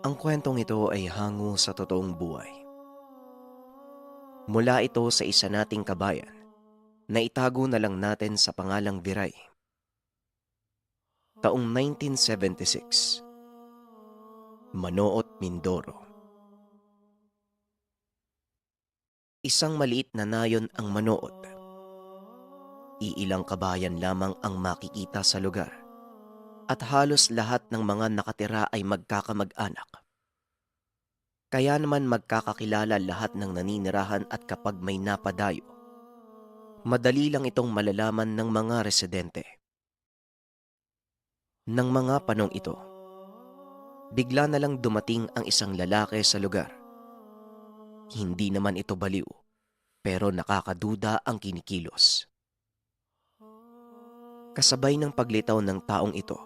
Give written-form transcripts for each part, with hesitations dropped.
Ang kwentong ito ay hango sa totoong buhay. Mula ito sa isa nating kabayan na itago na lang natin sa pangalang Viray. Taong 1976, Manoot, Mindoro. Isang maliit na nayon ang Manoot. Iilang kabayan lamang ang makikita sa lugar at halos lahat ng mga nakatira ay magkakamag-anak. Kaya naman magkakakilala lahat ng naninirahan at kapag may napadayo, madali lang itong malalaman ng mga residente. Nang mga panong ito, bigla na lang dumating ang isang lalaki sa lugar. Hindi naman ito baliw, pero nakakaduda ang kinikilos. Kasabay ng paglitaw ng taong ito,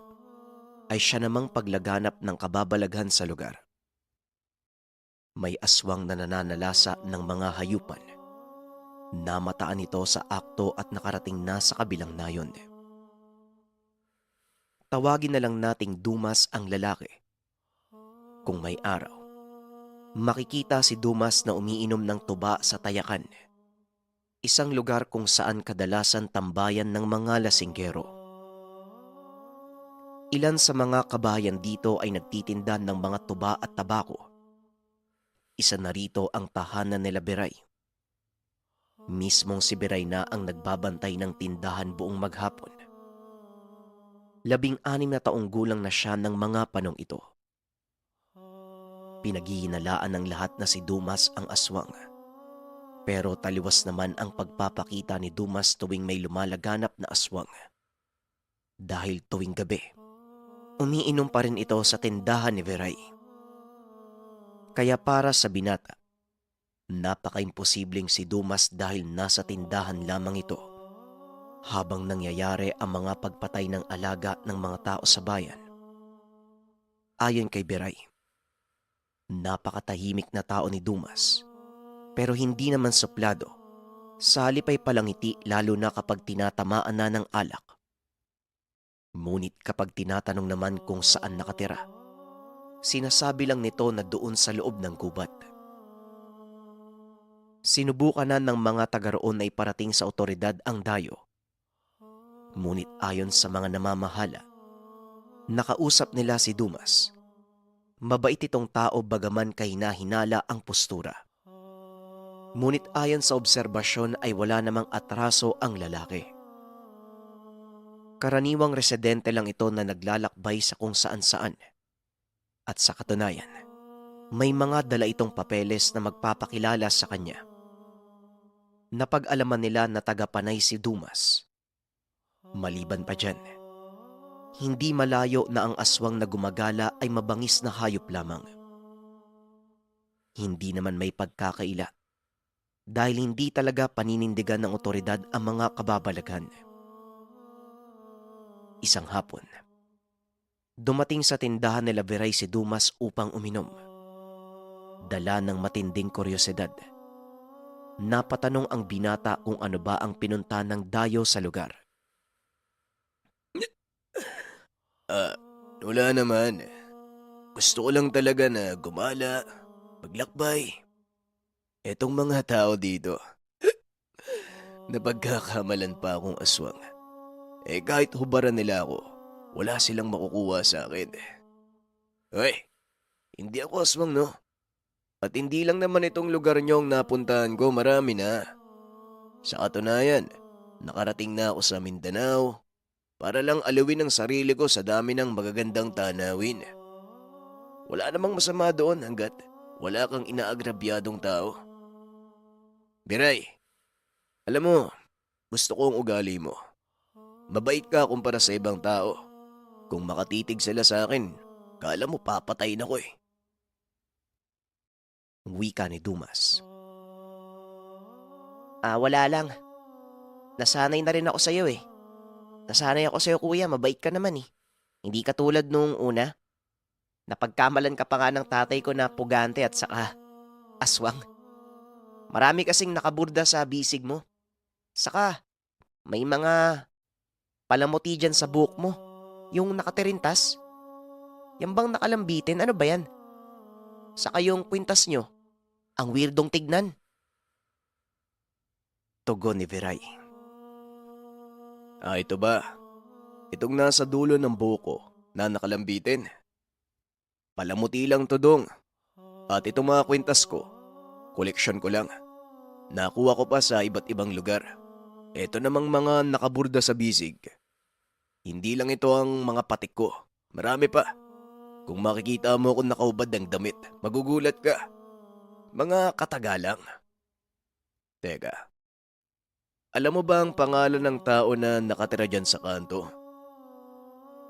ay siya namang paglaganap ng kababalaghan sa lugar. May aswang na nananalasa ng mga hayupan. Namataan ito sa akto at nakarating na sa kabilang nayon. Tawagin na lang nating Dumas ang lalaki. Kung may araw, makikita si Dumas na umiinom ng tuba sa Tayakan, isang lugar kung saan kadalasan tambayan ng mga lasinggero. Ilan sa mga kabayan dito ay nagtitinda ng mga tuba at tabako. Isa na rito ang tahanan nila Biray. Mismong si Biray na ang nagbabantay ng tindahan buong maghapon. 16 na taong gulang na siya ng mga panong ito. Pinaghihinalaan ng lahat na si Dumas ang aswang. Pero taliwas naman ang pagpapakita ni Dumas tuwing may lumalaganap na aswang. Dahil tuwing gabi, umiinom pa rin ito sa tindahan ni Viray. Kaya para sa binata, napaka-imposibleng si Dumas dahil nasa tindahan lamang ito habang nangyayari ang mga pagpatay ng alaga ng mga tao sa bayan. Ayon kay Viray, napakatahimik na tao ni Dumas, pero hindi naman suplado. Sa halip ay palangiti lalo na kapag tinatamaan na ng alak. Ngunit kapag tinatanong naman kung saan nakatira, sinasabi lang nito na doon sa loob ng gubat. Sinubukan na ng mga taga roon na iparating sa otoridad ang dayo. Ngunit ayon sa mga namamahala, nakausap nila si Dumas. Mabait itong tao bagaman kahina-hinala ang postura. Ngunit ayon sa obserbasyon ay wala namang atraso ang lalaki. Karaniwang residente lang ito na naglalakbay sa kung saan-saan. At sa katunayan, may mga dala itong papeles na magpapakilala sa kanya. Napag-alaman nila na taga-Panay si Dumas. Maliban pa dyan, hindi malayo na ang aswang na gumagala ay mabangis na hayop lamang. Hindi naman may pagkakaila dahil hindi talaga paninindigan ng otoridad ang mga kababalaghan. Isang hapon, dumating sa tindahan nila Viray si Dumas upang uminom. Dala ng matinding kuryosidad, napatanong ang binata kung ano ba ang pinunta ng dayo sa lugar. Ah, wala naman. Gusto ko lang talaga na gumala, maglakbay. Etong mga tao dito, napagkakamalan pa akong aswang. Kahit hubaran nila ako, wala silang makukuha sa akin. Hoy, hindi ako aswang no? At hindi lang naman itong lugar niyong napuntahan ko, marami na. Sa katunayan, nakarating na ako sa Mindanao para lang alawin ang sarili ko sa dami ng magagandang tanawin. Wala namang masama doon hanggat wala kang inaagrabyadong tao. Biray, alam mo, gusto ko ang ugali mo. Mabait ka kumpara sa ibang tao. Kung makatitig sila sa akin, kala mo papatayin ako eh. Wika ni Dumas. Wala lang. Nasanay na rin ako sa'yo eh. Nasanay ako sa'yo kuya, mabait ka naman eh. Hindi katulad nung una. Napagkamalan ka pa nga ng tatay ko na pugante at saka aswang. Marami kasing nakaburda sa bisig mo. Saka may mga palamuti dyan sa buhok mo. Yung nakatirintas. Yan bang nakalambitin? Ano ba yan? Saka yung kwintas nyo, ang weirdong tignan. Tugon ni Viray. Ito ba? Itong nasa dulo ng buko na nakalambitin. Palamuti lang to dong. At itong mga kwintas ko, koleksyon ko lang. Nakuha ko pa sa iba't ibang lugar. Ito namang mga nakaburda sa bisig. Hindi lang ito ang mga patik ko. Marami pa. Kung makikita mo akong nakaubad ng damit, magugulat ka. Mga katagalang. Teka, alam mo ba ang pangalan ng tao na nakatira dyan sa kanto?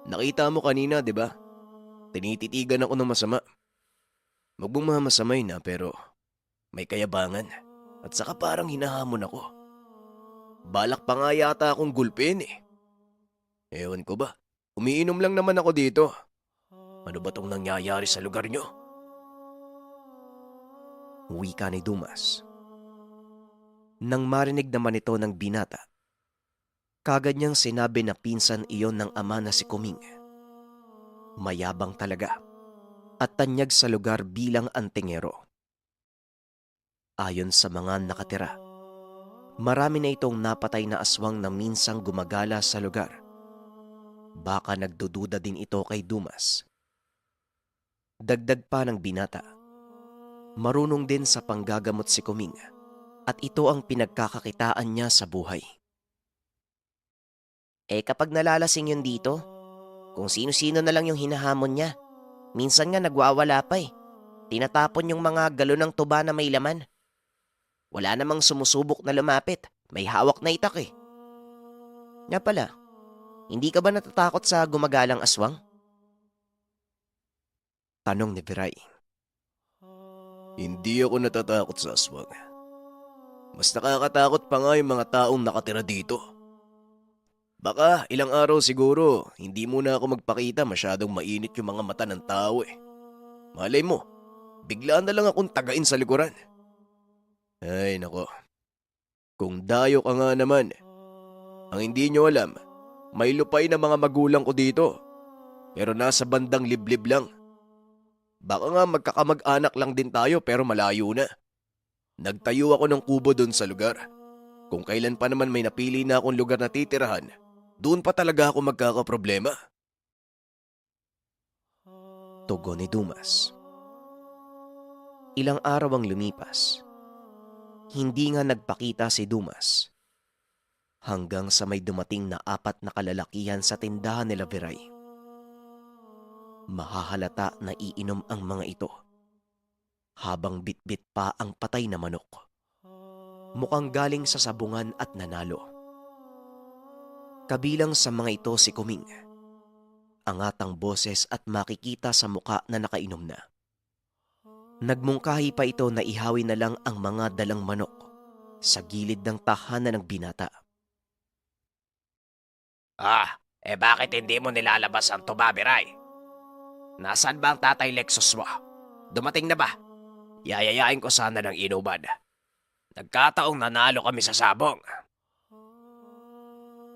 Nakita mo kanina, di ba? Tinititigan ako ng masama. Magbumamasamay na pero may kayabangan. At saka parang hinahamon ako. Balak pa nga yata akong gulpin eh. Ewan ko ba, umiinom lang naman ako dito. Ano ba tong nangyayari sa lugar nyo? Wika ni Dumas. Nang marinig naman ito ng binata, kagad niyang sinabi na pinsan iyon ng ama na si Kuming. Mayabang talaga at tanyag sa lugar bilang antingero. Ayon sa mga nakatira, marami na itong napatay na aswang na minsang gumagala sa lugar. Baka nagdududa din ito kay Dumas. Dagdag pa ng binata, marunong din sa panggagamot si Kuming at ito ang pinagkakakitaan niya sa buhay. Kapag nalalasing yun dito, kung sino-sino na lang yung hinahamon niya, minsan nga nagwawala pa eh. Tinatapon yung mga galon ng tuba na may laman. Wala namang sumusubok na lumapit, may hawak na itak eh. Nga pala, hindi ka ba natatakot sa gumagalang aswang? Tanong ni Viray. Hindi ako natatakot sa aswang. Mas nakakatakot pa nga yung mga taong nakatira dito. Baka ilang araw siguro, hindi muna ako magpakita, masyadong mainit yung mga mata ng tao eh. Malay mo, biglaan na lang akong tagain sa likuran. Ay nako, kung dayo ka nga naman. Ang hindi nyo alam, may lupay na mga magulang ko dito. Pero nasa bandang liblib lang. Baka nga magkakamag-anak lang din tayo pero malayo na. Nagtayo ako ng kubo doon sa lugar. Kung kailan pa naman may napili na akong lugar na titirahan, doon pa talaga ako magkakaproblema. Tugon ni Dumas. Ilang araw ang lumipas. Hindi nga nagpakita si Dumas. Hanggang sa may dumating na 4 na kalalakihan sa tindahan nila Viray. Mahahalata na iinom ang mga ito. Habang bitbit pa ang patay na manok. Mukhang galing sa sabungan at nanalo. Kabilang sa mga ito si Kuming. Angatang boses at makikita sa muka na nakainom na. Nagmungkahi pa ito na ihawi na lang ang mga dalang manok sa gilid ng tahanan ng binata. Bakit hindi mo nilalabas ang tuba, Viray? Nasaan ba ang tatay Lexus mo? Dumating na ba? Yayayain ko sana ng inuman. Nagkataong nanalo kami sa sabong.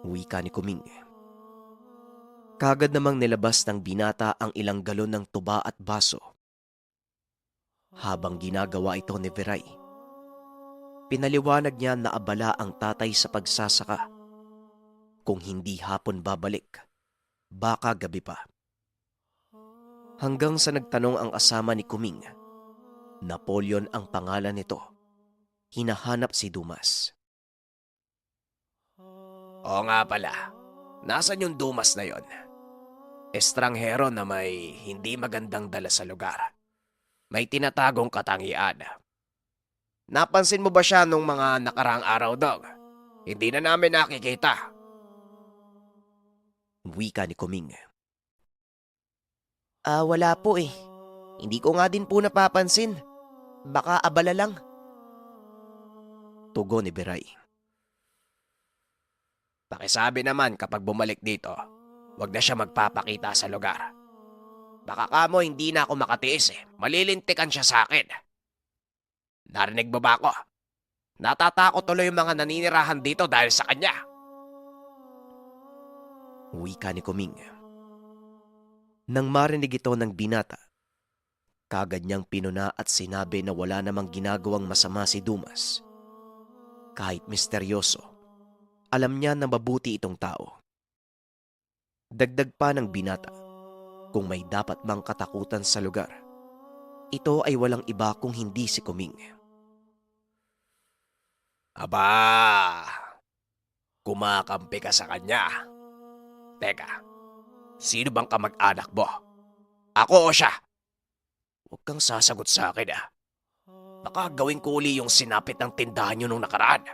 Wika ni Kuming. Kagad namang nilabas ng binata ang ilang galon ng tuba at baso. Habang ginagawa ito ni Viray, pinaliwanag niya na abala ang tatay sa pagsasaka. Kung hindi hapon babalik, baka gabi pa. Hanggang sa nagtanong ang asama ni Kuming, Napoleon ang pangalan nito. Hinahanap si Dumas. Oo nga pala. Nasaan yung Dumas na yon? Estranghero na may hindi magandang dala sa lugar. May tinatagong katangian. Napansin mo ba siya nung mga nakaraang araw, Dog? Hindi na namin nakikita. Wika ni Kuming. Wala po eh. Hindi ko nga din po napapansin. Baka abala lang. Tugon ni Viray. Pakisabi naman kapag bumalik dito, wag na siya magpapakita sa lugar. Baka kamo hindi na ako makatiis eh. Malilintikan siya sa akin. Narinig mo ba ako? Natatakot tuloy yung mga naninirahan dito dahil sa kanya. Wika ni Kuming. Nang marinig ito ng binata, Kagad niyang pinuna at sinabi na wala namang ginagawang masama si Dumas. Kahit misteryoso, alam niya na mabuti itong tao. Dagdag pa ng binata, kung may dapat mang katakutan sa lugar, ito ay walang iba kung hindi si Kuming. Aba, kumakampi ka sa kanya. Teka, sino bang kamag-anak mo? Ako o siya? Huwag kang sasagot sa akin Baka gawin ko uli yung sinapit ng tindahan nyo nung nakaraan.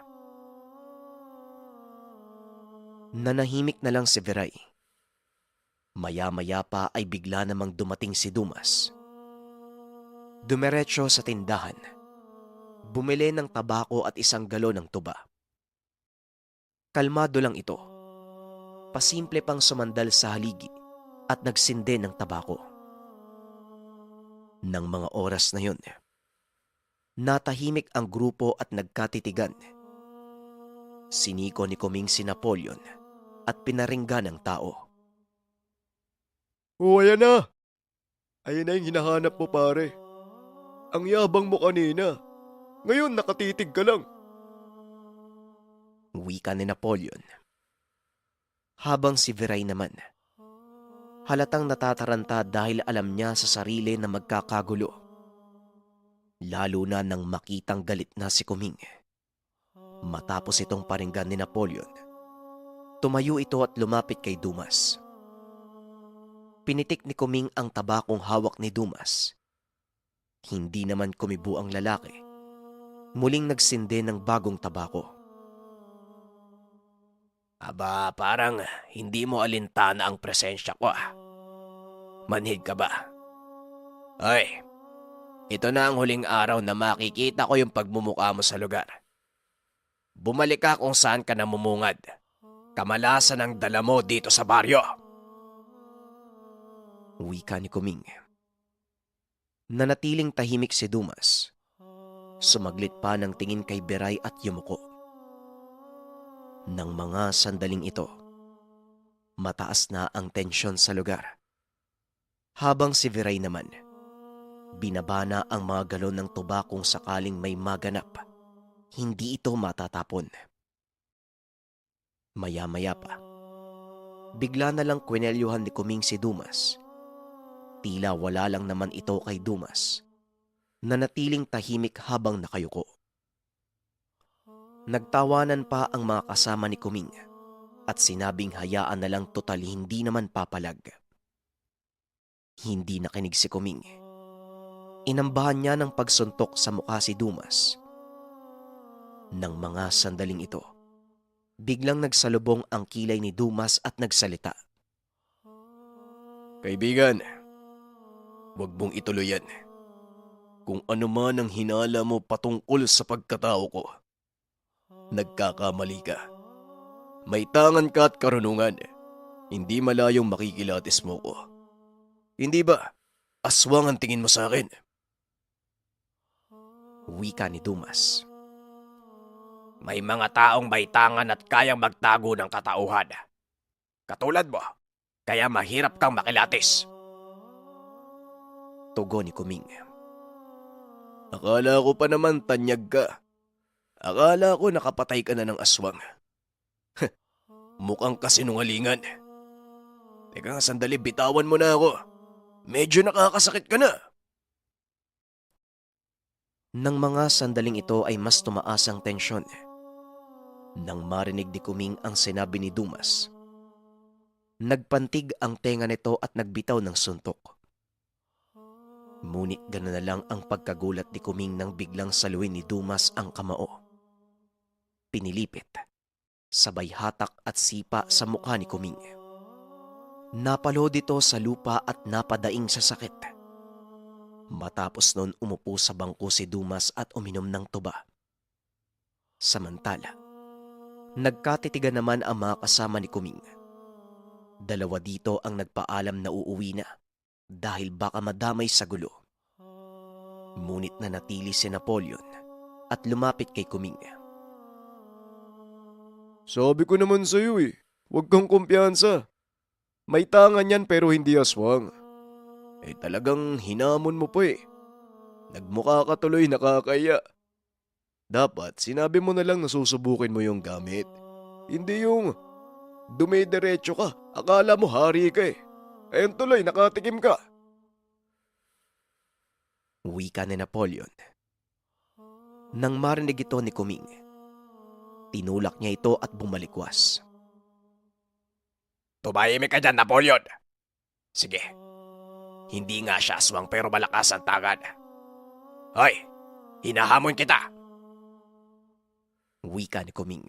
Nanahimik na lang si Viray. Maya-maya pa ay bigla namang dumating si Dumas. Dumiretso sa tindahan. Bumili ng tabako at isang galon ng tuba. Kalmado lang ito. Pasimple pang sumandal sa haligi at nagsindi ng tabako. Nang mga oras na yun, natahimik ang grupo at nagkatitigan. Siniko ni Kuming si Napoleon at pinaringgan ng tao. Oh, ayan na. Ayan na yung hinahanap mo, pare. Ang yabang mo kanina. Ngayon nakatitig ka lang. Wika ni Napoleon. Habang si Viray naman, halatang natataranta dahil alam niya sa sarili na magkakagulo. Lalo na nang makitang galit na si Kuming. Matapos itong paringgan ni Napoleon, tumayo ito at lumapit kay Dumas. Pinitik ni Kuming ang tabakong hawak ni Dumas. Hindi naman kumibo ang lalaki. Muling nagsindi ng bagong tabako. Aba, parang hindi mo alintana ang presensya ko Manhid ka ba? Ay, ito na ang huling araw na makikita ko yung pagmumukha mo sa lugar. Bumalik ka kung saan ka namumungad. Kamalasan ang dala mo dito sa baryo. Wika ni Kuming. Nanatiling tahimik si Dumas. Sumaglit pa ng tingin kay Viray at yumuko. Nang mga sandaling ito, mataas na ang tensyon sa lugar. Habang si Viray naman, binabana ang mga galon ng tuba kung sakaling may maganap. Hindi ito matatapon. Maya-maya pa, bigla na lang kwinelyuhan ni Kuming si Dumas. Tila wala lang naman ito kay Dumas, na natiling tahimik habang nakayuko. Nagtawanan pa ang mga kasama ni Kuming at sinabing hayaan na lang total hindi naman papalag. Hindi nakinig si Kuming. Inambahan niya ng pagsuntok sa mukha si Dumas. Nang mga sandaling ito, biglang nagsalubong ang kilay ni Dumas at nagsalita. Kaibigan, huwag mong ituloy yan. Kung ano man ang hinala mo patungkol sa pagkatao ko, nagkakamali ka. May tangan ka at karunungan. Hindi malayong makikilatis mo ko. Hindi ba? Aswang ang tingin mo sa akin. Wika ni Dumas. May mga taong may tangan at kayang magtago ng katauhan. Katulad mo, kaya mahirap kang makilatis. Tugon ni Kuming. Akala ko pa naman tanyag ka. Akala ko nakapatay ka na ng aswang. Mukhang kasinungalingan. Teka nga sandali, bitawan mo na ako. Medyo nakakasakit ka na. Nang mga sandaling ito ay mas tumaas ang tensyon. Nang marinig ni Kuming ang sinabi ni Dumas, nagpantig ang tenga nito at nagbitaw ng suntok. Ngunit gano'n na lang ang pagkagulat ni Kuming nang biglang saluin ni Dumas ang kamao. Pinilipit, sabay hatak at sipa sa mukha ni Kuming. Napalod ito sa lupa at napadaing sa sakit. Matapos nun umupo sa bangko si Dumas at uminom ng tuba. Samantala, nagkatitigan naman ang mga kasama ni Kuming. Dalawa dito ang nagpaalam na uuwi na dahil baka madamay sa gulo. Ngunit nanatili si Napoleon at lumapit kay Kuming. Sabi ko naman sa'yo huwag kang kumpiyansa. May tangan yan pero hindi aswang. Talagang hinamon mo pa eh. Nagmukha ka tuloy nakakaya. Dapat sinabi mo na lang na susubukin mo yung gamit. Hindi yung dumidiretso ka. Akala mo hari ka eh. Ayun tuloy, nakatikim ka. Wika ni Napoleon. Nang marinig ito ni Kuming, tinulak niya ito at bumalikwas. Tumahimik ka dyan, Napoleon. Sige. Hindi nga siya aswang pero malakas ang tangan. Hoy, hinahamon kita. Wika ni Kuming.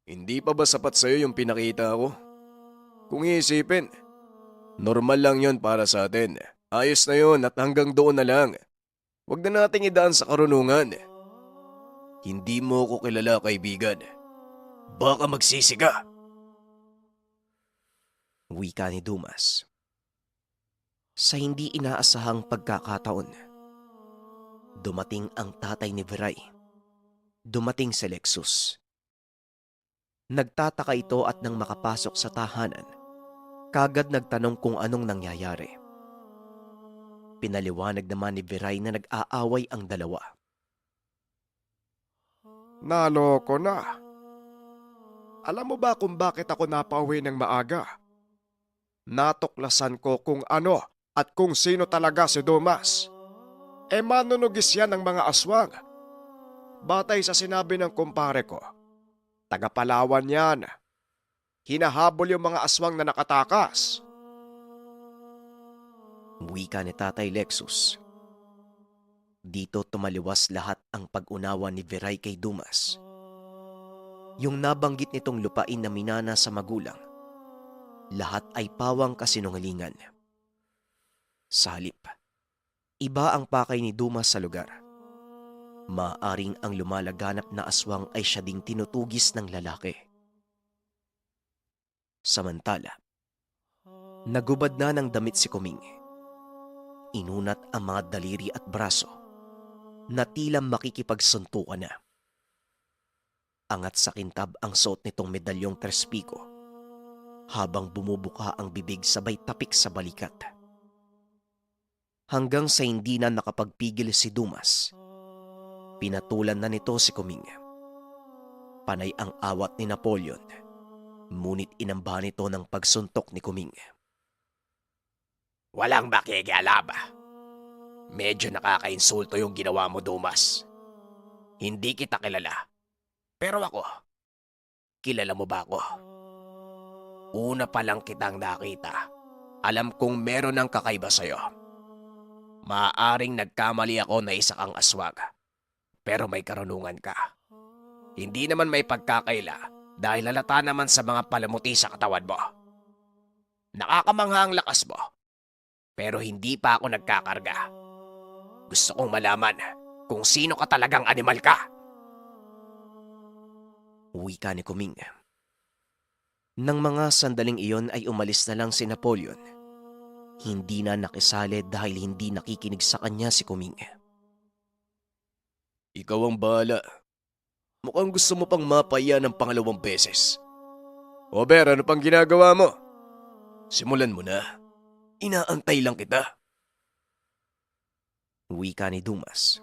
Hindi pa ba sapat sa'yo yung pinakita ko? Kung iisipin, normal lang yon para sa atin. Ayos na yon at hanggang doon na lang. Huwag na nating idaan sa karunungan. Hindi mo ko kilala, kaibigan. Baka magsisi ka. Wika ni Dumas. Sa hindi inaasahang pagkakataon, dumating ang tatay ni Viray. Dumating si Lexus. Nagtataka ito at nang makapasok sa tahanan, kagad nagtanong kung anong nangyayari. Pinaliwanag naman ni Viray na nag-aaway ang dalawa. Naloko na. Alam mo ba kung bakit ako napauwi ng maaga? Natuklasan ko kung ano at kung sino talaga si Dumas. Manunugis yan ng mga aswang. Batay sa sinabi ng kumpare ko, taga Palawan yan. Hinahabol yung mga aswang na nakatakas. Wika ni Tatay Lexus. Dito tumaliwas lahat ang pag-unawa ni Viray kay Dumas. Yung nabanggit nitong lupain na minana sa magulang, lahat ay pawang kasinungalingan. Sa halip, iba ang pakay ni Dumas sa lugar. Maaring ang lumalaganap na aswang ay siya ding tinutugis ng lalaki. Samantala, nagubad na ng damit si Kuming. Inunat ang mga daliri at braso na tila makikipagsuntukan na. Angat sa kintab ang suot nitong medalyong trespiko habang bumubuka ang bibig sabay tapik sa balikat. Hanggang sa hindi na nakapagpigil si Dumas, pinatulan na nito si Kuming. Panay ang awat ni Napoleon, ngunit inamba nito ng pagsuntok ni Kuming. Walang makikialam. Medyo nakakainsulto yung ginawa mo, Dumas. Hindi kita kilala. Pero ako, kilala mo ba ako? Una pa lang kitang nakita. Alam kong meron ng kakaiba sa'yo. Maaaring nagkamali ako na isa kang aswang. Pero may karunungan ka. Hindi naman may pagkakaila dahil halata naman sa mga palamuti sa katawan mo. Nakakamangha ang lakas mo. Pero hindi pa ako nagkakarga. Gusto kong malaman kung sino ka talagang animal ka. Wika ni Kuming. Nang mga sandaling iyon ay umalis na lang si Napoleon. Hindi na nakisali dahil hindi nakikinig sa kanya si Kuming. Ikaw ang bahala. Mukhang gusto mo pang mapaya ng pangalawang beses. Ober, ano pang ginagawa mo? Simulan mo na. Inaantay lang kita. Wika ni Dumas.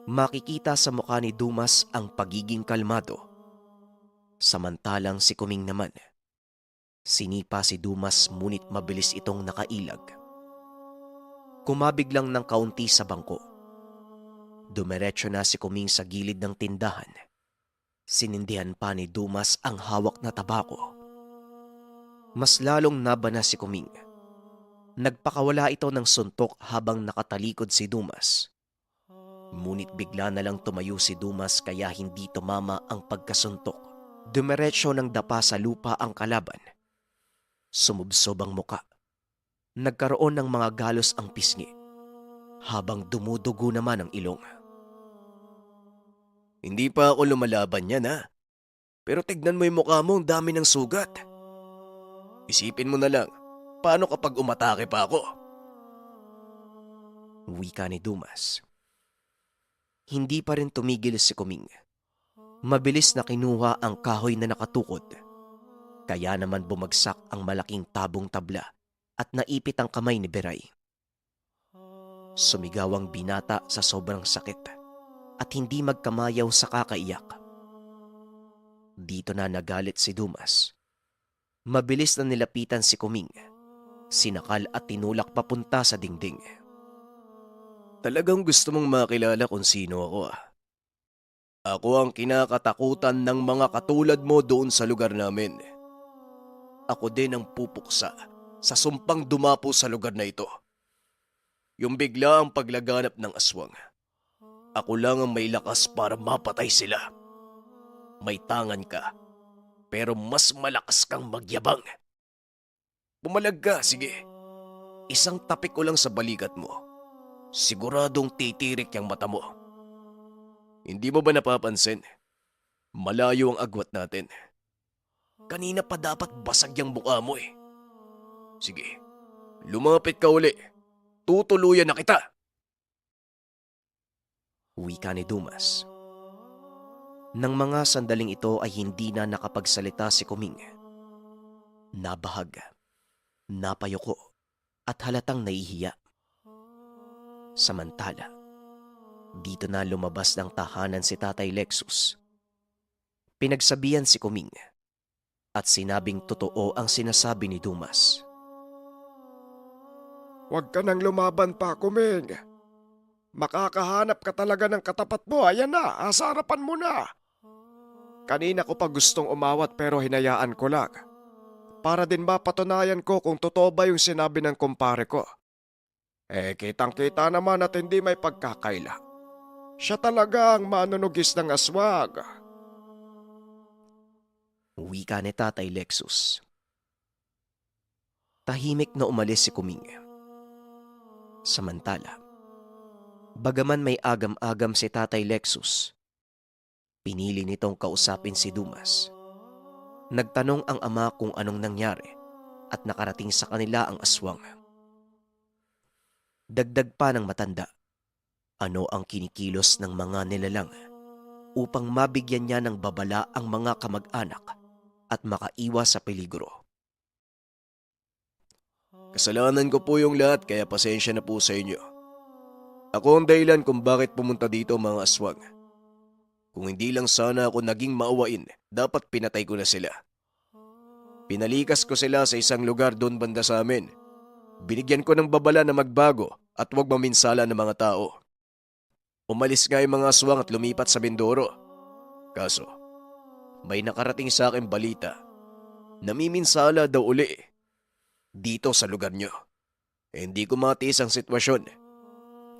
Makikita sa mukha ni Dumas ang pagiging kalmado. Samantalang si Kuming naman, sinipa si Dumas ngunit mabilis itong nakailag. Kumabig lang ng kaunti sa bangko. Dumiretso na si Kuming sa gilid ng tindahan. Sinindihan pa ni Dumas ang hawak na tabako. Mas lalong nabana si Kuming. Nagpakawala ito ng suntok habang nakatalikod si Dumas. Ngunit bigla na lang tumayo si Dumas kaya hindi tumama ang pagkasuntok. Dumiretso ng dapa sa lupa ang kalaban. Sumubsob ang muka. Nagkaroon ng mga galos ang pisngi, habang dumudugo naman ang ilong. Hindi pa ako lumalaban yan ha. Pero tignan mo yung mukha mo, ang dami ng sugat. Isipin mo na lang, paano kapag umatake pa ako? Wika ni Dumas. Hindi pa rin tumigil si Kuming. Mabilis na kinuha ang kahoy na nakatukod. Kaya naman bumagsak ang malaking tabong tabla at naipit ang kamay ni Beray. Sumigaw ang binata sa sobrang sakit at hindi magkamayaw sa kakaiyak. Dito na nagalit si Dumas. Mabilis na nilapitan si Kuming, sinakal at tinulak papunta sa dingding. Talagang gusto mong makilala kung sino ako ah. Ako ang kinakatakutan ng mga katulad mo doon sa lugar namin. Ako din ang pupuksa sa sumpang dumapo sa lugar na ito. Yung bigla ang paglaganap ng aswang. Ako lang ang may lakas para mapatay sila. May tangan ka, pero mas malakas kang magyabang. Bumalag ka, sige. Isang tapik ko lang sa balikat mo. Siguradong titirik yung mata mo. Hindi mo ba napapansin? Malayo ang agwat natin. Kanina pa dapat basag yung mukha mo eh. Sige, lumapit ka uli. Tutuluyan na kita. Wika ni Dumas. Nang mga sandaling ito ay hindi na nakapagsalita si Kuming. Nabahag, napayuko at halatang nahihiya. Samantala, dito na lumabas ng tahanan si Tatay Lexus. Pinagsabihan si Kuming at sinabing totoo ang sinasabi ni Dumas. Huwag ka nang lumaban pa, Kuming. Makakahanap ka talaga ng katapat mo. Ayan na, sa harapan mo na. Kanina ko pa gustong umawat pero hinayaan ko lang. Para din mapatunayan ko kung totoo ba yung sinabi ng kumpare ko. Kitang-kita naman at hindi may pagkakaila. Siya talaga ang manunugis ng aswag. Wika ni Tatay Lexus. Tahimik na umalis si Kuming. Samantala, bagaman may agam-agam si Tatay Lexus, pinili nitong kausapin si Dumas. Nagtanong ang ama kung anong nangyari at nakarating sa kanila ang aswang. Dagdag pa ng matanda, ano ang kinikilos ng mga nilalang upang mabigyan niya ng babala ang mga kamag-anak at makaiwas sa peligro. Kasalanan ko po yung lahat kaya pasensya na po sa inyo. Ako ang dahilan kung bakit pumunta dito mga aswang. Kung hindi lang sana ako naging maawain, dapat pinatay ko na sila. Pinalikas ko sila sa isang lugar doon banda sa amin. Binigyan ko ng babala na magbago at huwag maminsala ng mga tao. Umalis nga yung mga aswang at lumipat sa Mindoro. Kaso, may nakarating sa akin balita. Namiminsala daw uli dito sa lugar nyo. Hindi ko matiis ang sitwasyon.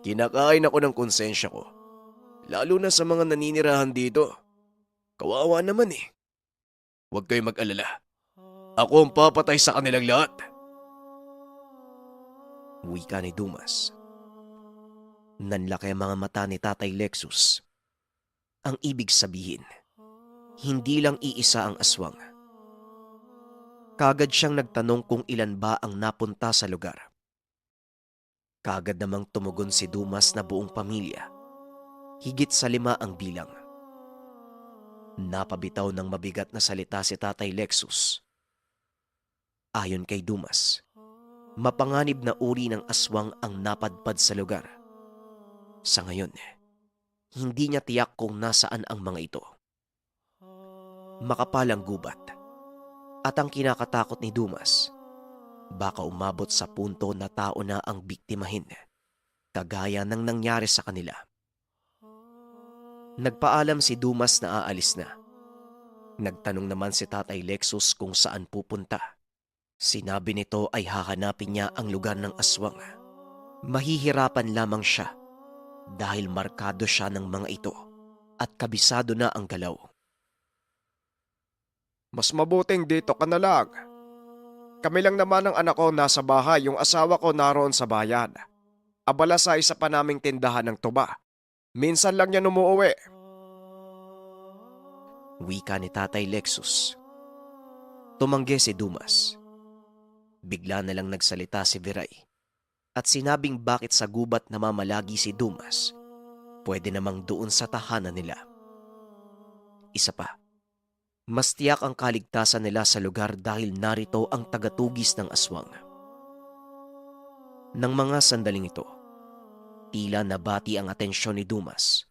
Kinakain ako ng konsensya ko. Lalo na sa mga naninirahan dito. Kawawa naman eh. Huwag kayong mag-alala. Ako ang papatay sa kanilang lahat. Wika ni Dumas. Nanlaki ang mga mata ni Tatay Lexus. Ang ibig sabihin, hindi lang iisa ang aswang. Kagad siyang nagtanong kung ilan ba ang napunta sa lugar. Kagad namang tumugon si Dumas na buong pamilya. Higit sa 5 ang bilang. Napabitaw ng mabigat na salita si Tatay Lexus. Ayon kay Dumas, mapanganib na uri ng aswang ang napadpad sa lugar. Sa ngayon, hindi niya tiyak kung nasaan ang mga ito. Makapalang gubat. At ang kinakatakot ni Dumas, baka umabot sa punto na tao na ang biktimahin, kagaya ng nangyari sa kanila. Nagpaalam si Dumas na aalis na. Nagtanong naman si Tatay Lexus kung saan pupunta. Sinabi nito ay hahanapin niya ang lugar ng aswang. Mahihirapan lamang siya dahil markado siya ng mga ito at kabisado na ang galaw. Mas mabuting dito ka na lang. Kami lang naman ang anak ko nasa bahay, yung asawa ko naroon sa bayan. Abala sa isa pa naming tindahan ng tuba. Minsan lang yan umuuwi. Wika ni Tatay Lexus. Tumanggi si Dumas. Bigla na lang nagsalita si Viray at sinabing bakit sa gubat namamalagi si Dumas, pwede namang doon sa tahanan nila. Isa pa, mas tiyak ang kaligtasan nila sa lugar dahil narito ang tagatugis ng aswang. Nang mga sandaling ito, tila nabati ang atensyon ni Dumas.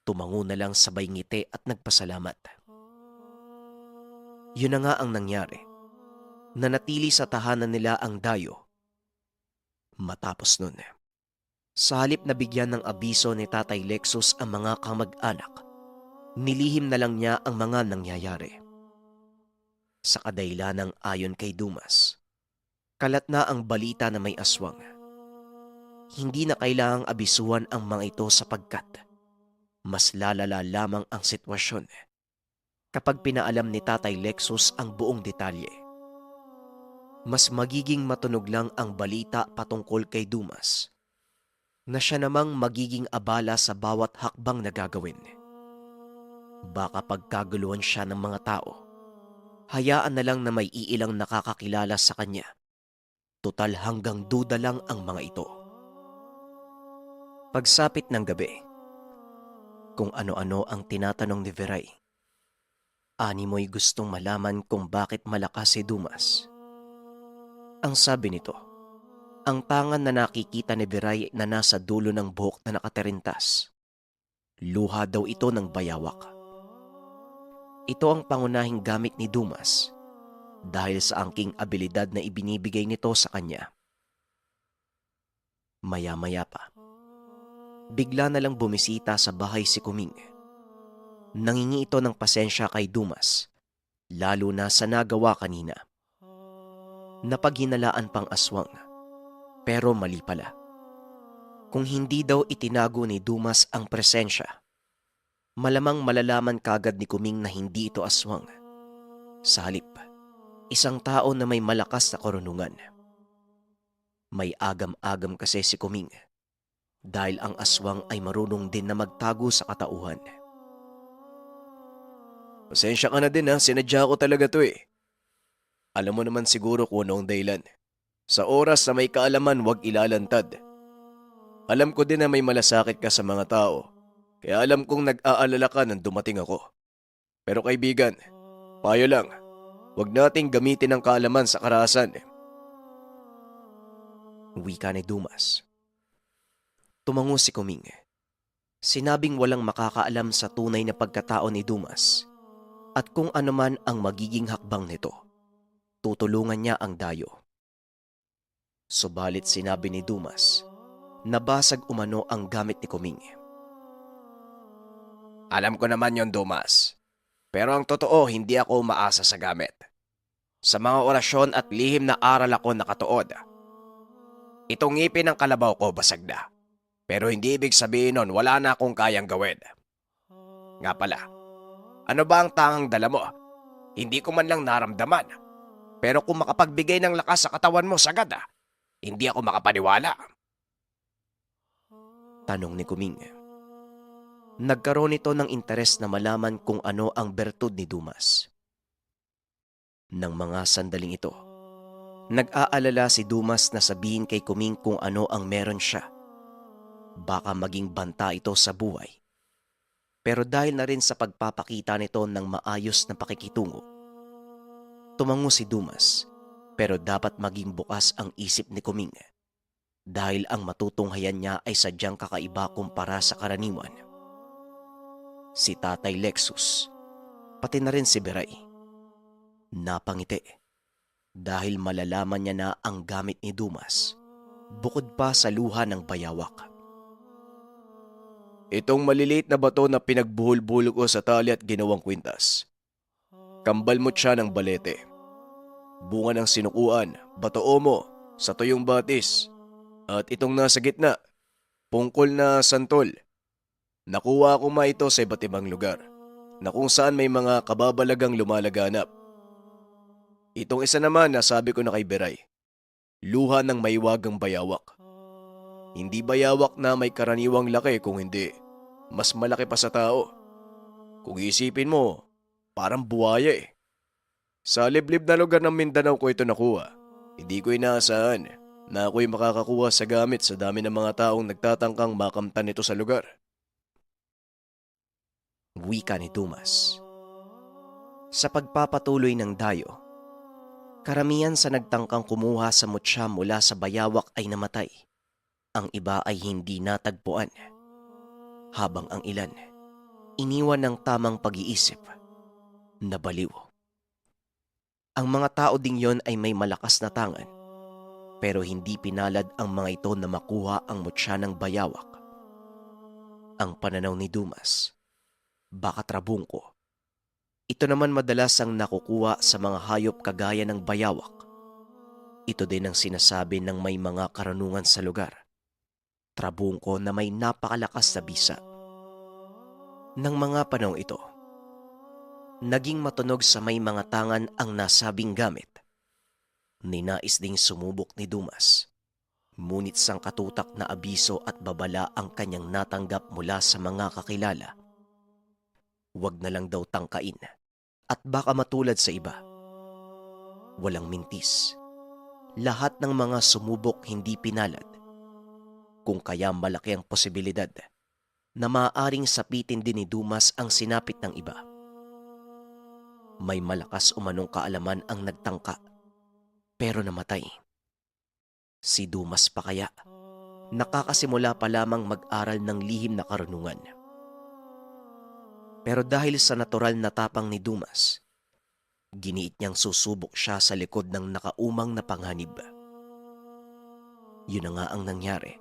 Tumango na lang sabay ngiti at nagpasalamat. Yun na nga ang nangyari. Nanatili sa tahanan nila ang dayo. Matapos nun, sa halip na bigyan ng abiso ni Tatay Lexus ang mga kamag-anak, nilihim na lang niya ang mga nangyayari. Sa kadahilanang ayon kay Dumas, kalat na ang balita na may aswang. Hindi na kailangang abisuhan ang mga ito sapagkat mas lalala lamang ang sitwasyon kapag pinaalam ni Tatay Lexus ang buong detalye. Mas magiging matunog lang ang balita patungkol kay Dumas na siya namang magiging abala sa bawat hakbang na gagawin. Baka pagkaguluhan siya ng mga tao, hayaan na lang na may iilang nakakakilala sa kanya. Total hanggang duda lang ang mga ito. Pagsapit ng gabi, kung ano-ano ang tinatanong ni Veray, animoy gustong malaman kung bakit malakas si Dumas. Ang sabi nito, ang tangan na nakikita ni Veray na nasa dulo ng buhok na nakatarintas. Luha daw ito ng bayawak. Ito ang pangunahing gamit ni Dumas dahil sa angking abilidad na ibinibigay nito sa kanya. Maya-maya pa, bigla na lang bumisita sa bahay si Kuming. Nangingi ito ng pasensya kay Dumas, lalo na sa nagawa kanina. Napaghinalaan pang aswang, pero mali pala. Kung hindi daw itinago ni Dumas ang presensya, malamang malalaman kagad ni Kuming na hindi ito aswang. Sa halip, isang tao na may malakas na karunungan. May agam-agam kasi si Kuming dahil ang aswang ay marunong din na magtago sa katauhan. Pasensya ka na din ha, sinadya ko talaga to eh. Alam mo naman siguro kung ano ang dahilan. Sa oras na may kaalaman, huwag ilalantad. Alam ko din na may malasakit ka sa mga tao, kaya alam kong nag-aalala ka nang dumating ako. Pero kaibigan, payo lang, huwag nating gamitin ang kaalaman sa karahasan. Wika ni Dumas. Tumango si Kuming. Sinabing walang makakaalam sa tunay na pagkatao ni Dumas at kung ano man ang magiging hakbang nito, tutulungan niya ang dayo. Subalit sinabi ni Dumas, nabasag umano ang gamit ni Kuming. Alam ko naman yon, Dumas. Pero ang totoo, hindi ako umaasa sa gamit. Sa mga orasyon at lihim na aral ako nakatuod. Itong ngipin ng kalabaw ko basag na. Pero hindi ibig sabihin nun wala na akong kayang gawin. Nga pala, ano ba ang tangang dala mo? Hindi ko man lang naramdaman. Pero kung makapagbigay ng lakas sa katawan mo sagad, hindi ako makapaniwala. Tanong ni Kuming. Nagkaroon ito ng interes na malaman kung ano ang bertud ni Dumas. Nang mga sandaling ito, nag-aalala si Dumas na sabihin kay Kuming kung ano ang meron siya. Baka maging banta ito sa buhay. Pero dahil na rin sa pagpapakita nito ng maayos na pakikitungo, tumango si Dumas, pero dapat maging bukas ang isip ni Kuming dahil ang matutunghayan niya ay sadyang kakaiba kumpara sa karaniwan. Si Tatay Lexus, pati na rin si Veray, napangiti dahil malalaman niya na ang gamit ni Dumas bukod pa sa luha ng bayawak. Itong maliliit na bato na pinagbuhol-buhol ko sa tali at ginawang kwintas. Kambal mo siya ng balete. Bunga ng sinukuan, bato omo, sa tuyong batis. At itong nasa gitna, pungkol na santol. Nakuha ko ito sa iba't ibang lugar, na kung saan may mga kababalagang lumalaganap. Itong isa naman na sabi ko na kay Beray, luha ng maiwagang bayawak. Hindi bayawak na may karaniwang laki, kung hindi, mas malaki pa sa tao. Kung isipin mo, parang buwaya eh. Sa liblib na lugar ng Mindanao ko ito nakuha. Hindi ko inaasahan na ako'y makakakuha sa gamit sa dami ng mga taong nagtatangkang makamtan ito sa lugar. Wika ni Dumas. Sa pagpapatuloy ng dayo, Karamihan sa nagtangkang kumuha sa mutya mula sa bayawak ay namatay. Ang iba ay hindi natagpuan. Habang ang ilan, iniwan ng tamang pag-iisip, nabaliw. Ang mga tao ding yon ay may malakas na tangan, pero hindi pinalad ang mga ito na makuha ang mutya ng bayawak. Ang pananaw ni Dumas, baka trabungko. Ito naman madalas ang nakukuha sa mga hayop kagaya ng bayawak. Ito din ang sinasabi ng may mga karunungan sa lugar. Trabungko na may napakalakas na bisa. Nang mga panahong ito, naging matunog sa may mga tangan ang nasabing gamit. Ninais ding sumubok ni Dumas. Ngunit sangkatutak na abiso at babala ang kanyang natanggap mula sa mga kakilala. Huwag na lang daw tangkain at baka matulad sa iba. Walang mintis. Lahat ng mga sumubok hindi pinalad. Kung kaya malaki ang posibilidad na maaaring sapitin din ni Dumas ang sinapit ng iba. May malakas umanong kaalaman ang nagtangka, pero namatay. Si Dumas pa kaya, nakakasimula pa lamang mag-aral ng lihim na karunungan. Pero dahil sa natural na tapang ni Dumas, giniit niyang susubok siya sa likod ng nakaumang na panganib. Yun na nga ang nangyari.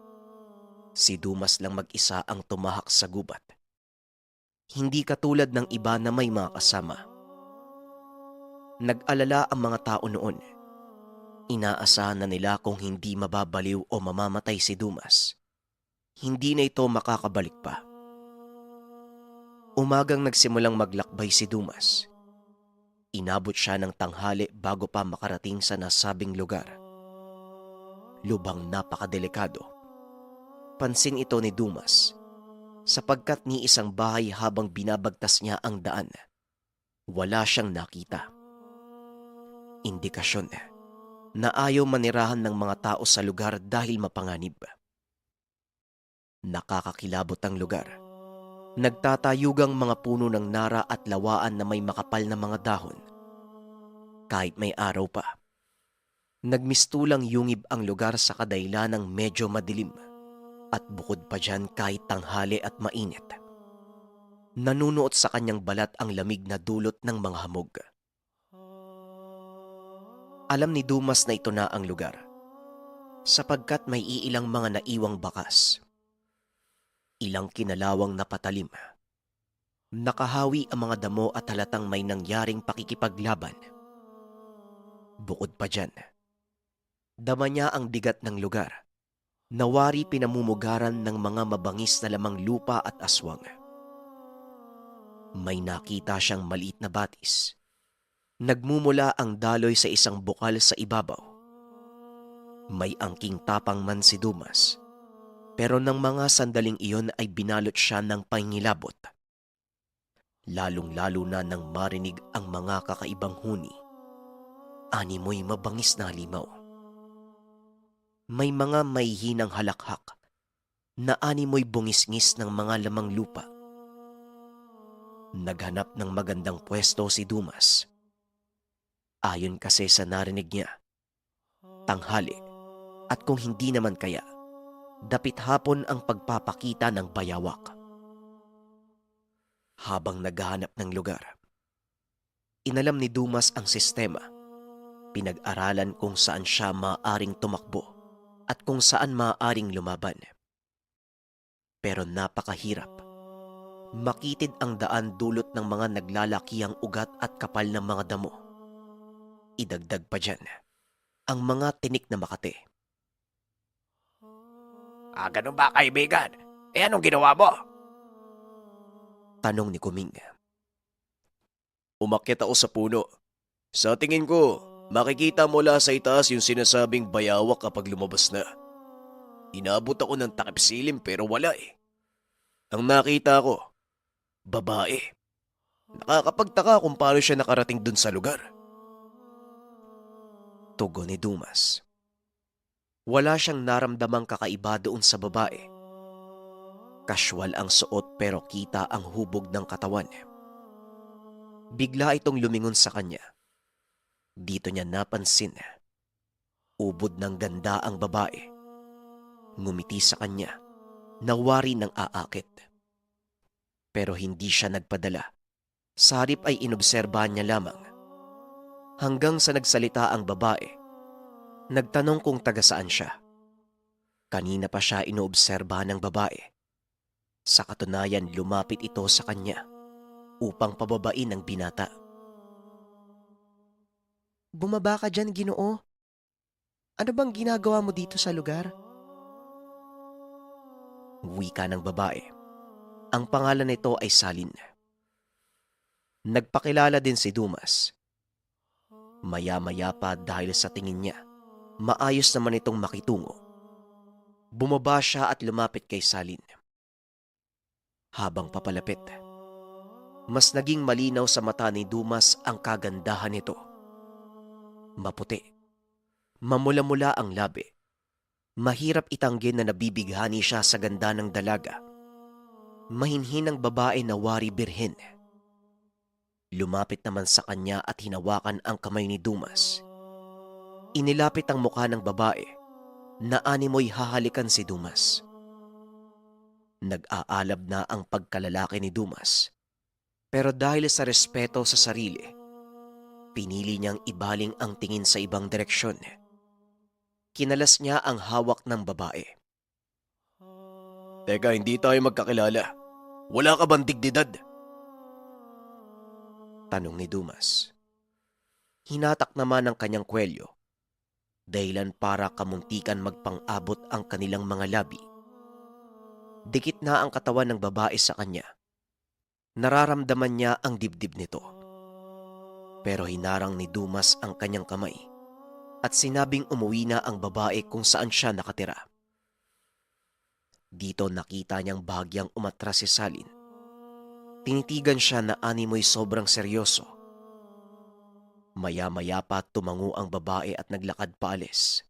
Si Dumas lang mag-isa ang tumahak sa gubat. Hindi katulad ng iba na may mga kasama. Nag-alala ang mga tao noon. Inaasahan na nila kung hindi mababaliw o mamamatay si Dumas, hindi na ito makakabalik pa. Umagang nagsimulang maglakbay si Dumas. Inabot siya ng tanghali bago pa makarating sa nasabing lugar. Lubhang napakadelikado. Pansin ito ni Dumas sapagkat ni isang bahay habang binabagtas niya ang daan, wala siyang nakita. Indikasyon na ayaw manirahan ng mga tao sa lugar dahil mapanganib. Nakakakilabot ang lugar. Nagtatayugang mga puno ng nara at lawaan na may makapal na mga dahon. Kahit may araw pa, nagmistulang yungib ang lugar sa kadailanang medyo madilim. At bukod pa dyan kahit tanghali at mainit, nanunuot sa kanyang balat ang lamig na dulot ng mga hamog. Alam ni Dumas na ito na ang lugar, sapagkat may iilang mga naiwang bakas. Ilang kinalawang napatalim. Nakahawi ang mga damo at halatang may nangyaring pakikipaglaban. Bukod pa dyan, dama niya ang bigat ng lugar. Nawari pinamumugaran ng mga mabangis na lamang lupa at aswang. May nakita siyang maliit na batis. Nagmumula ang daloy sa isang bukal sa ibabaw. May angking tapang man si Dumas, pero ng mga sandaling iyon ay binalot siya ng pangingilabot. Lalong-lalo na nang marinig ang mga kakaibang huni. Animoy mabangis na halimaw. May mga maihinang halakhak na animoy bungisngis ng mga lamang lupa. Naghanap ng magandang pwesto si Dumas. Ayon kasi sa narinig niya, tanghali at kung hindi naman kaya, dapit hapon ang pagpapakita ng bayawak. Habang naghahanap ng lugar, inalam ni Dumas ang sistema. Pinag-aralan kung saan siya maaaring tumakbo at kung saan maaaring lumaban. Pero napakahirap. Makitid ang daan dulot ng mga naglalakihang ugat at kapal ng mga damo. Idagdag pa dyan ang mga tinik na makate. Ganun ba, kaibigan? Anong ginawa mo? Tanong ni Kuming. Umakyat ako sa puno. Sa tingin ko, makikita mula sa itaas yung sinasabing bayawak kapag lumabas na. Inabot ako ng takip silim pero wala eh. Ang nakita ko, babae. Nakakapagtaka kung paano siya nakarating dun sa lugar. Tugon ni Dumas. Wala siyang naramdamang kakaiba doon sa babae. Casual ang suot pero kita ang hubog ng katawan. Bigla itong lumingon sa kanya. Dito niya napansin, ubod ng ganda ang babae. Ngumiti sa kanya, nawari ng aakit. Pero hindi siya nagpadala. Sa halip ay inobserbahan niya lamang. Hanggang sa nagsalita ang babae, nagtanong kung taga saan siya. Kanina pa siya inoobserbahan ng babae. Sa katunayan, lumapit ito sa kanya upang pababain ng binata. Bumaba ka dyan, Ginoo. Ano bang ginagawa mo dito sa lugar? Wika ng babae. Ang pangalan nito ay Salin. Nagpakilala din si Dumas. Maya-maya pa dahil sa tingin niya, maayos naman itong makitungo. Bumaba siya at lumapit kay Salin. Habang papalapit, mas naging malinaw sa mata ni Dumas ang kagandahan nito. Maputi, mamula-mula ang labi. Mahirap itanggin na nabibighani siya sa ganda ng dalaga. Mahinhin ang babae na wari birhen. Lumapit naman sa kanya at hinawakan ang kamay ni Dumas. Inilapit ang mukha ng babae na animoy hahalikan si Dumas. Nag-aalab na ang pagkalalaki ni Dumas. Pero dahil sa respeto sa sarili, pinili niyang ibaling ang tingin sa ibang direksyon. Kinalas niya ang hawak ng babae. Teka, hindi tayo magkakilala. Wala ka bang dignidad? Tanong ni Dumas. Hinatak naman ang kanyang kwelyo, dahilan para kamuntikan magpang-abot ang kanilang mga labi. Dikit na ang katawan ng babae sa kanya. Nararamdaman niya ang dibdib nito. Pero hinarang ni Dumas ang kanyang kamay at sinabing umuwi na ang babae kung saan siya nakatira. Dito nakita niyang bahagyang umatras si Salin. Tinitigan siya na animoy sobrang seryoso. Maya-maya pa tumango ang babae at naglakad paalis.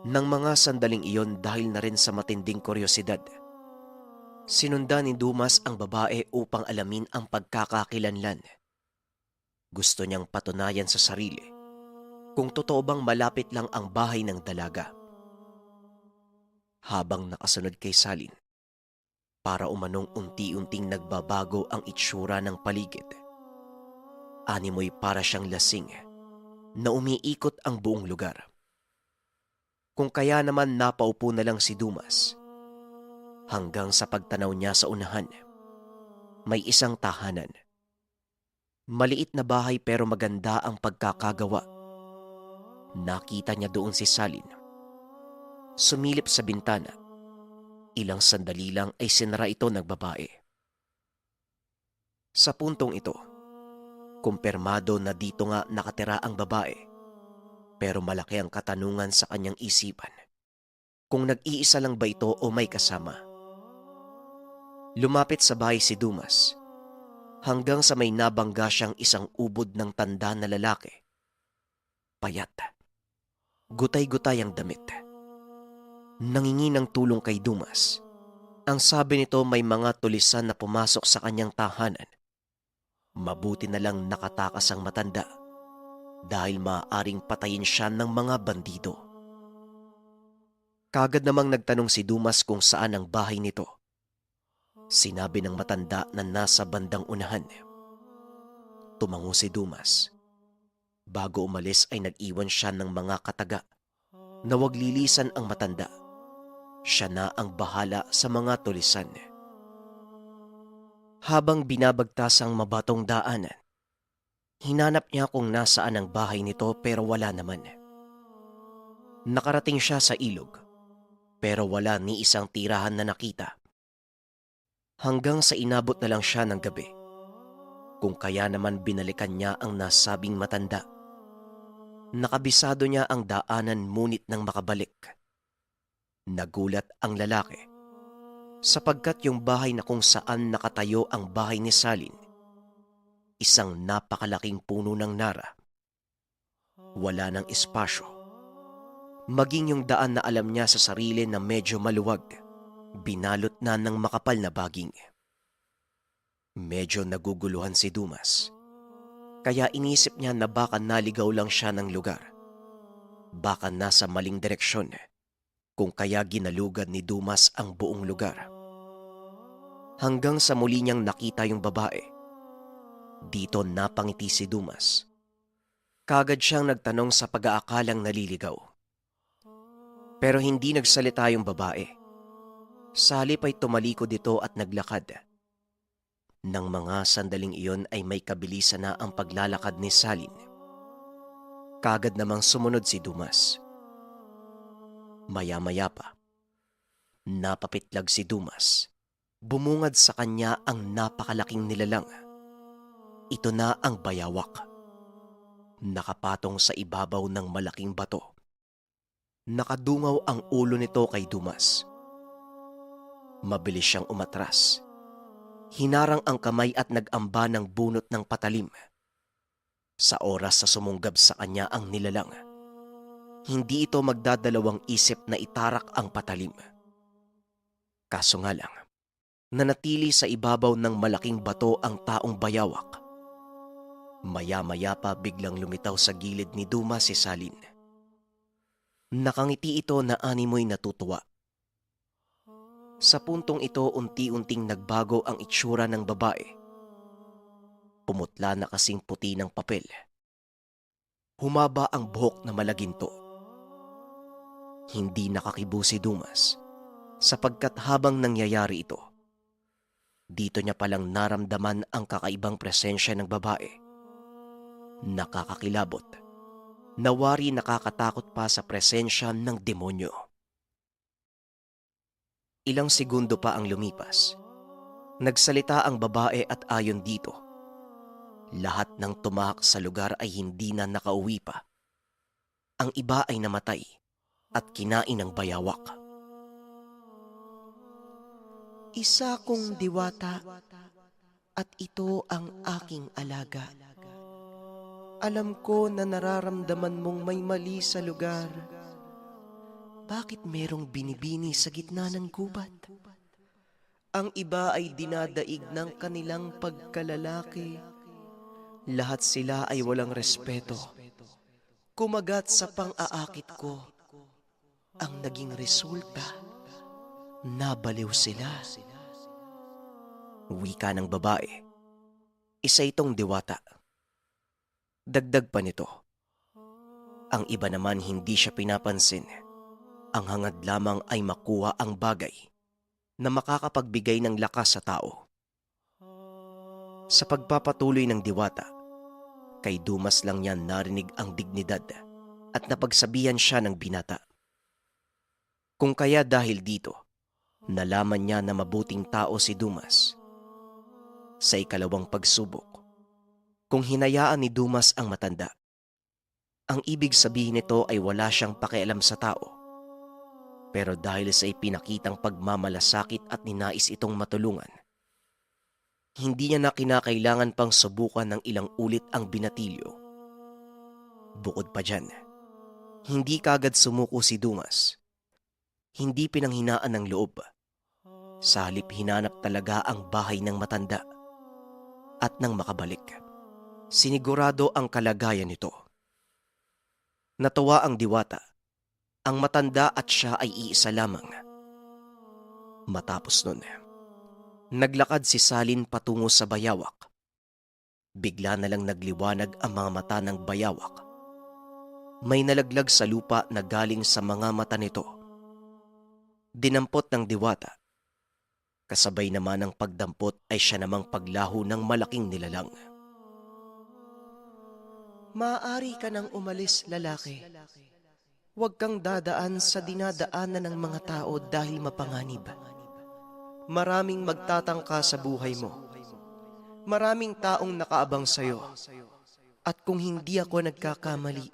Nang mga sandaling iyon dahil na rin sa matinding kuryosidad, sinundan ni Dumas ang babae upang alamin ang pagkakakilanlan. Gusto niyang patunayan sa sarili kung totoo bang malapit lang ang bahay ng dalaga. Habang nakasunod kay Salin, para umanong unti-unting nagbabago ang itsura ng paligid. Animoy para siyang lasing na umiikot ang buong lugar. Kung kaya naman napaupo na lang si Dumas. Hanggang sa pagtanaw niya sa unahan, may isang tahanan. Maliit na bahay pero maganda ang pagkakagawa. Nakita niya doon si Salin. Sumilip sa bintana. Ilang sandali lang ay sinara ito ng babae. Sa puntong ito, kumpirmado na dito nga nakatira ang babae. Pero malaki ang katanungan sa kanyang isipan. Kung nag-iisa lang ba ito o may kasama? Lumapit sa bahay si Dumas. Hanggang sa may nabangga siyang isang ubod ng tanda na lalaki. Payat. Gutay-gutay ang damit. Nangingi ng tulong kay Dumas. Ang sabi nito may mga tulisan na pumasok sa kanyang tahanan. Mabuti na lang nakatakas ang matanda dahil maaaring patayin siya ng mga bandido. Kagad namang nagtanong si Dumas kung saan ang bahay nito. Sinabi ng matanda na nasa bandang unahan. Tumango si Dumas. Bago umalis ay nag-iwan siya ng mga kataga na wag lilisan ang matanda. Siya na ang bahala sa mga tulisan. Habang binabagtas ang mabatong daanan, hinanap niya kung nasaan ang bahay nito pero wala naman. Nakarating siya sa ilog pero wala ni isang tirahan na nakita. Hanggang sa inabot na lang siya ng gabi. Kung kaya naman binalikan niya ang nasabing matanda. Nakabisado niya ang daanan ngunit nang makabalik. Nagulat ang lalaki sapagkat yung bahay na kung saan nakatayo ang bahay ni Salin, isang napakalaking puno ng nara. Wala ng espasyo. Maging yung daan na alam niya sa sarili na medyo maluwag, binalot na ng makapal na baging. Medyo naguguluhan si Dumas. Kaya inisip niya na baka naligaw lang siya ng lugar. Baka nasa maling direksyon, kung kaya ginalugad ni Dumas ang buong lugar. Hanggang sa muli niyang nakita yung babae. Dito napangiti si Dumas. Kagad siyang nagtanong sa pag-aakalang naliligaw. Pero hindi nagsalita yung babae. Sa halip ay tumalikod ito at naglakad. Nang mga sandaling iyon ay may kabilisan na ang paglalakad ni Salin. Kagad namang sumunod si Dumas. Maya-maya pa, napapitlag si Dumas. Bumungad sa kanya ang napakalaking nilalang. Ito na ang bayawak. Nakapatong sa ibabaw ng malaking bato. Nakadungaw ang ulo nito kay Dumas. Mabilis siyang umatras. Hinarang ang kamay at nag-amba ng bunot ng patalim. Sa oras sa sumunggab sa kanya ang nilalang, hindi ito magdadalawang isip na itarak ang patalim. Kaso nga lang, nanatili sa ibabaw ng malaking bato ang taong bayawak. Maya-maya pa biglang lumitaw sa gilid ni Dumas si Salin. Nakangiti ito na animoy natutuwa. Sa puntong ito unti-unting nagbago ang itsura ng babae. Pumutla na kasing puti ng papel. Humaba ang buhok na malaginto. Hindi nakakibo si Dumas sapagkat habang nangyayari ito, dito niya palang naramdaman ang kakaibang presensya ng babae. Nakakakilabot. Nawari nakakatakot pa sa presensya ng demonyo. Ilang segundo pa ang lumipas. Nagsalita ang babae at ayon dito, lahat ng tumahak sa lugar ay hindi na nakauwi pa. Ang iba ay namatay at kinain ng bayawak. Isa kong diwata at ito ang aking alaga. Alam ko na nararamdaman mong may mali sa lugar. Bakit merong binibini sa gitna ng gubat? Ang iba ay dinadaig ng kanilang pagkalalaki. Lahat sila ay walang respeto. Kumagat sa pang-aakit ko. Ang naging resulta, nabaliw sila. Wika ng babae. Isa itong diwata. Dagdag pa nito. Ang iba naman hindi siya pinapansin. Ang hangad lamang ay makuha ang bagay na makakapagbigay ng lakas sa tao. Sa pagpapatuloy ng diwata, kay Dumas lang niya narinig ang dignidad at napagsabihan siya ng binata. Kung kaya dahil dito, nalaman niya na mabuting tao si Dumas. Sa ikalawang pagsubok, kung hinayaan ni Dumas ang matanda, ang ibig sabihin nito ay wala siyang pakialam sa tao. Pero dahil sa ipinakitang pagmamalasakit at ninais itong matulungan, hindi niya na kinakailangan pang subukan ng ilang ulit ang binatilyo. Bukod pa dyan, hindi kagad sumuko si Dumas. Hindi pinanghinaan ng loob. Sa halip hinanap talaga ang bahay ng matanda. At nang makabalik, sinigurado ang kalagayan nito. Natuwa ang diwata. Ang matanda at siya ay iisa lamang. Matapos nun, naglakad si Salin patungo sa bayawak. Bigla na lang nagliwanag ang mga mata ng bayawak. May nalaglag sa lupa na galing sa mga mata nito. Dinampot ng diwata. Kasabay naman ng pagdampot ay siya namang paglaho ng malaking nilalang. Maaari ka nang umalis, lalaki. Huwag kang dadaan sa dinadaanan ng mga tao dahil mapanganib. Maraming magtatangka sa buhay mo. Maraming taong nakaabang sa'yo. At kung hindi ako nagkakamali,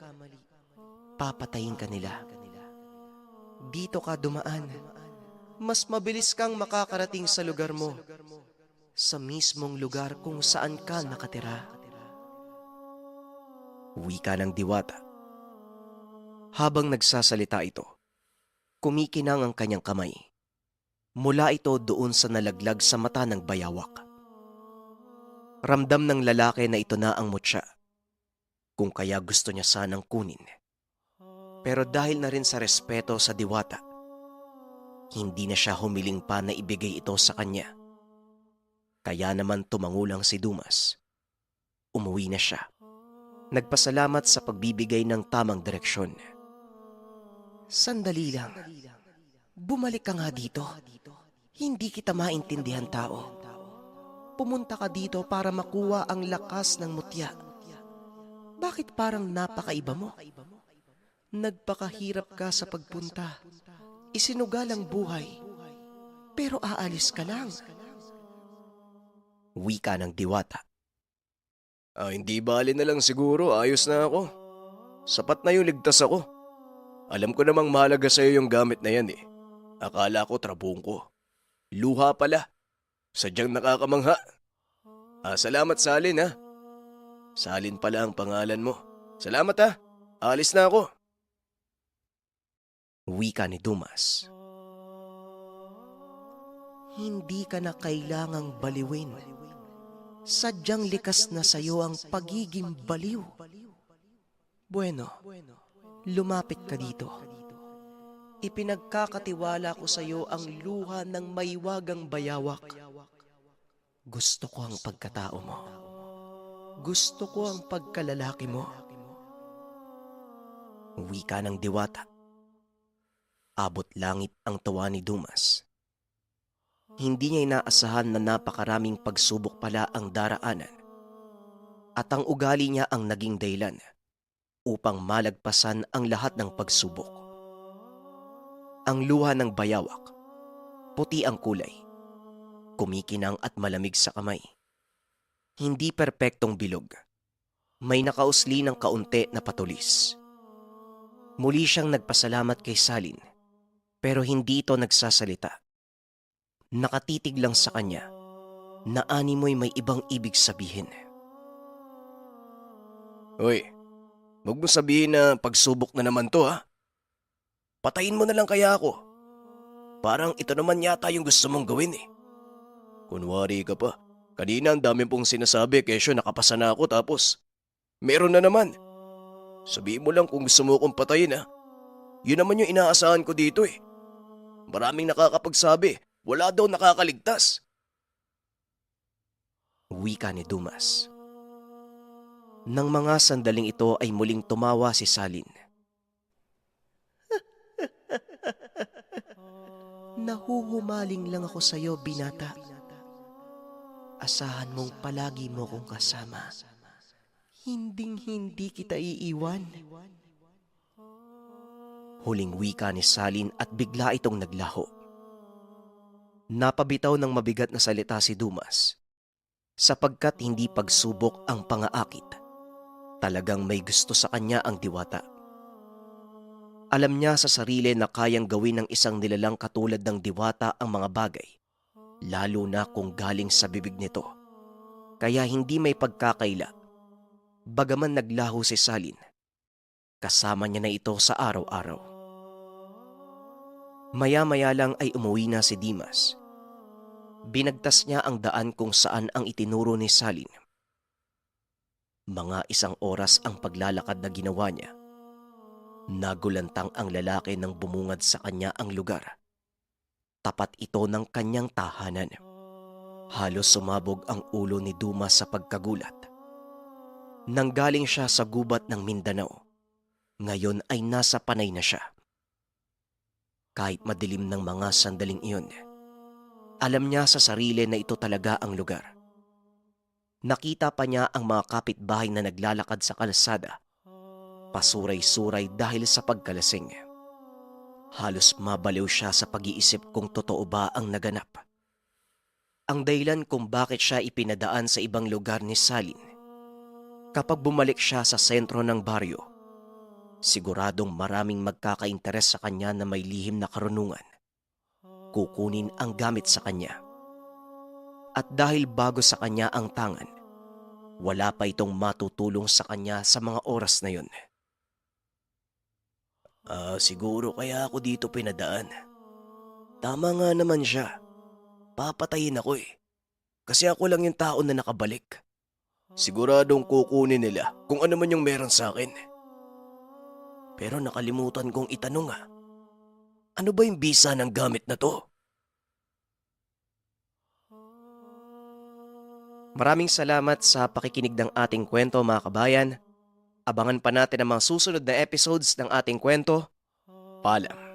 papatayin ka nila. Dito ka dumaan. Mas mabilis kang makakarating sa lugar mo. Sa mismong lugar kung saan ka nakatira. Wika ng diwata. Habang nagsasalita ito, kumikinang ang kanyang kamay. Mula ito doon sa nalaglag sa mata ng bayawak. Ramdam ng lalaki na ito na ang mutya. kung kaya gusto niya sanang kunin. Pero dahil na rin sa respeto sa diwata, hindi na siya humiling pa na ibigay ito sa kanya. Kaya naman tumangulang si Dumas. Umuwi na siya. Nagpasalamat sa pagbibigay ng tamang direksyon. Sandali lang. Bumalik ka nga dito. Hindi kita maintindihan, tao. Pumunta ka dito para makuha ang lakas ng mutya. Bakit parang napakaiba mo? Nagpakahirap ka sa pagpunta. Isinugal ang buhay. Pero aalis ka lang. Wika ng diwata. Hindi bali na lang siguro, ayos na ako. Sapat na yung ligtas ako. Alam ko namang mahalaga sa'yo yung gamit na yan eh. Akala ko trabong ko. Luha pala. Sadyang nakakamangha. Salamat Salin ha. Salin pala ang pangalan mo. Salamat ha. Alis na ako. Wika ni Dumas. Hindi ka na kailangang baliwin. Sadyang likas na sayo ang pagiging baliw. Bueno, lumapit ka dito. Ipinagkakatiwala ko sa iyo ang luha ng maiwagang bayawak. Gusto ko ang pagkatao mo. Gusto ko ang pagkalalaki mo. Wika ng diwata. Abot langit ang tawa ni Dumas. Hindi niya inaasahan na napakaraming pagsubok pala ang daraanan. At ang ugali niya ang naging dahilan upang malagpasan ang lahat ng pagsubok. Ang luha ng bayawak, puti ang kulay, kumikinang at malamig sa kamay. Hindi perpektong bilog, may nakausli ng kaunti na patulis. Muli siyang nagpasalamat kay Salin, pero hindi ito nagsasalita. Nakatitig lang sa kanya na animoy may ibang ibig sabihin. Hoy, huwag mo sabihin na pagsubok na naman to ha. Patayin mo na lang kaya ako. Parang ito naman yata yung gusto mong gawin eh. Kunwari ka pa. Kanina ang dami pong sinasabi kesyo nakapasa na ako tapos meron na naman. Sabihin mo lang kung gusto mo akong patayin ha. Yun naman yung inaasahan ko dito eh. Maraming nakakapagsabi, wala daw nakakaligtas. Wika ni Dumas. Nang mga sandaling ito ay muling tumawa si Salin. Nahuhumaling lang ako sa iyo, binata. Asahan mong palagi mo kong kasama. Hinding-hindi kita iiwan. Huling wika ni Salin at bigla itong naglaho. Napabitaw ng mabigat na salita si Dumas sapagkat hindi pagsubok ang pangaakit. Talagang may gusto sa kanya ang diwata. Alam niya sa sarili na kayang gawin ng isang nilalang katulad ng diwata ang mga bagay, lalo na kung galing sa bibig nito. Kaya hindi may pagkakaila. Bagaman naglaho si Salin, kasama niya na ito sa araw-araw. Maya-maya lang ay umuwi na si Dimas. Binagtas niya ang daan kung saan ang itinuro ni Salin. Mga 1 oras ang paglalakad na ginawa niya. Nagulantang ang lalaki nang bumungad sa kanya ang lugar. Tapat ito ng kanyang tahanan. Halos sumabog ang ulo ni Dumas sa pagkagulat. Nanggaling siya sa gubat ng Mindanao. Ngayon ay nasa Panay na siya. Kahit madilim ng mga sandaling iyon, alam niya sa sarili na ito talaga ang lugar. Nakita pa niya ang mga kapitbahay na naglalakad sa kalsada, pasuray-suray dahil sa pagkalasing. Halos mabaliw siya sa pag-iisip kung totoo ba ang naganap. Ang dahilan kung bakit siya ipinadaan sa ibang lugar ni Salin. Kapag bumalik siya sa sentro ng baryo, siguradong maraming magkakainteres sa kanya na may lihim na karunungan. Kukunin ang gamit sa kanya. At dahil bago sa kanya ang tangan, wala pa itong matutulong sa kanya sa mga oras na yun. Siguro kaya ako dito pinadaan. Tama nga naman siya. Papatayin ako eh. Kasi ako lang yung tao na nakabalik. Siguradong kukunin nila kung ano man yung meron sa akin. Pero nakalimutan kong itanong ano ba yung bisa ng gamit na to? Maraming salamat sa pakikinig ng ating kwento mga kabayan. Abangan pa natin ang mga susunod na episodes ng ating kwento. Paalam.